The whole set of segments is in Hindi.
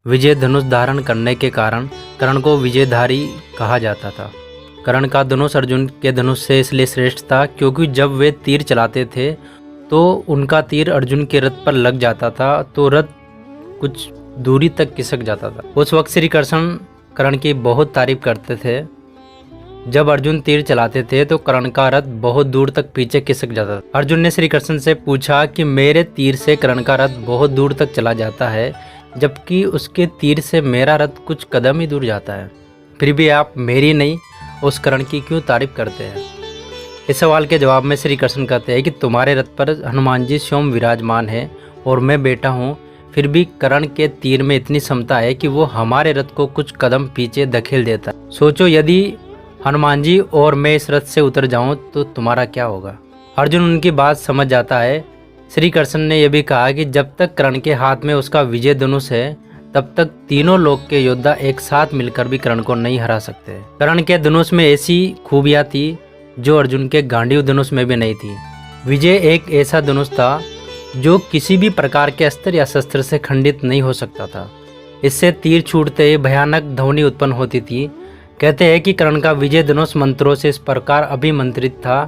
विजय धनुष धारण करने के कारण कर्ण को विजयधारी कहा जाता था। कर्ण का धनुष अर्जुन के धनुष से इसलिए श्रेष्ठ था क्योंकि जब वे तीर चलाते थे तो उनका तीर अर्जुन के रथ पर लग जाता था तो रथ कुछ दूरी तक खिसक जाता था। उस वक्त श्री कृष्ण कर्ण की बहुत तारीफ करते थे। जब अर्जुन तीर चलाते थे तो कर्ण का रथ बहुत दूर तक पीछे खिसक जाता था। अर्जुन ने श्री कृष्ण से पूछा कि मेरे तीर से कर्ण का रथ बहुत दूर तक चला जाता है जबकि उसके तीर से मेरा रथ कुछ कदम ही दूर जाता है, फिर भी आप मेरी नहीं उस कर्ण की क्यों तारीफ करते हैं। इस सवाल के जवाब में श्री कृष्ण कहते हैं कि तुम्हारे रथ पर हनुमान जी स्वयं विराजमान है और मैं बेटा हूँ, फिर भी कर्ण के तीर में इतनी क्षमता है कि वो हमारे रथ को कुछ कदम पीछे धकेल देता है। सोचो यदि हनुमान जी और मैं इस रथ से उतर जाऊं तो तुम्हारा क्या होगा। अर्जुन उनकी बात समझ जाता है। श्री कृष्ण ने यह भी कहा कि जब तक कर्ण के हाथ में उसका विजय धनुष है तब तक तीनों लोक के योद्धा एक साथ मिलकर भी कर्ण को नहीं हरा सकते। कर्ण के धनुष में ऐसी खूबियां थी जो अर्जुन के गांडीव धनुष में भी नहीं थी। विजय एक ऐसा धनुष था जो किसी भी प्रकार के अस्त्र या शस्त्र से खंडित नहीं हो सकता था। इससे तीर छूटते ही भयानक ध्वनि उत्पन्न होती थी। कहते हैं कि कर्ण का विजय धनुष मंत्रों से इस प्रकार अभिमंत्रित था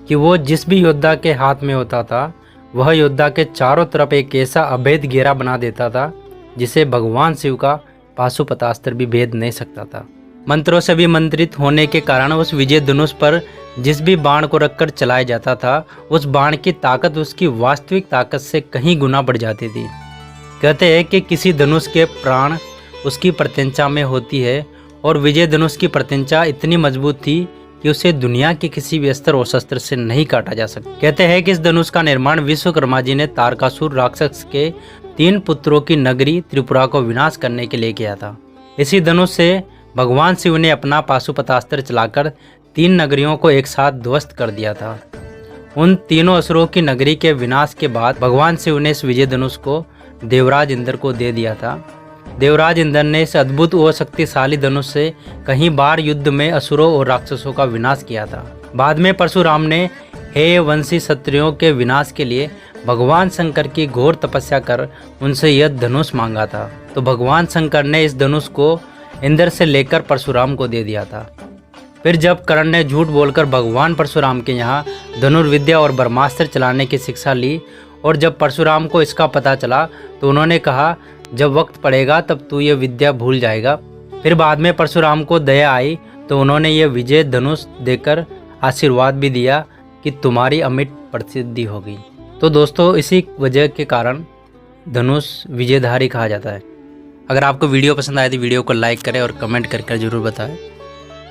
कि वो जिस भी योद्धा के हाथ में होता था वह योद्धा के चारों तरफ एक ऐसा अभेद घेरा बना देता था जिसे भगवान शिव का पाशुपतास्त्र भी भेद नहीं सकता था। मंत्रों से अभिमंत्रित होने के कारण उस विजय धनुष पर जिस भी बाण को रखकर चलाया जाता था उस बाण की ताकत उसकी वास्तविक ताकत से कहीं गुना बढ़ जाती थी। कहते हैं कि किसी धनुष के प्राण उसकी प्रत्यंचा में होती है और विजय धनुष की प्रत्यंचा इतनी मजबूत थी कि उसे दुनिया के किसी भी अस्त्र और शस्त्र से नहीं काटा जा सकता। कहते हैं कि इस धनुष का निर्माण विश्वकर्मा जी ने तारकासुर राक्षस के 3 पुत्रों की नगरी त्रिपुरा को विनाश करने के लिए किया था। इसी धनुष से भगवान शिव ने अपना पाशुपतास्त्र चलाकर 3 नगरियों को एक साथ ध्वस्त कर दिया था। उन तीनों असुरों की नगरी के विनाश के बाद भगवान शिव ने इस विजय धनुष को देवराज इंद्र को दे दिया था। देवराज इंद्र ने इस अद्भुत और शक्तिशाली धनुष से कई बार युद्ध में असुरों और राक्षसों का विनाश किया था। बाद में परशुराम ने हे वंशी क्षत्रियों के विनाश के लिए भगवान शंकर की घोर तपस्या कर उनसे यह धनुष मांगा था। तो भगवान शंकर ने इस धनुष को इंद्र से लेकर परशुराम को दे दिया था। फिर जब कर्ण ने झूठ बोलकर भगवान परशुराम के यहाँ धनुर्विद्या और ब्रह्मास्त्र चलाने की शिक्षा ली और जब परशुराम को इसका पता चला तो उन्होंने कहा जब वक्त पड़ेगा तब तू ये विद्या भूल जाएगा। फिर बाद में परशुराम को दया आई तो उन्होंने ये विजय धनुष देकर आशीर्वाद भी दिया कि तुम्हारी अमिट प्रसिद्धि होगी। तो दोस्तों इसी वजह के कारण धनुष विजयधारी कहा जाता है। अगर आपको वीडियो पसंद आए तो वीडियो को लाइक करें और कमेंट करके ज़रूर बताएं।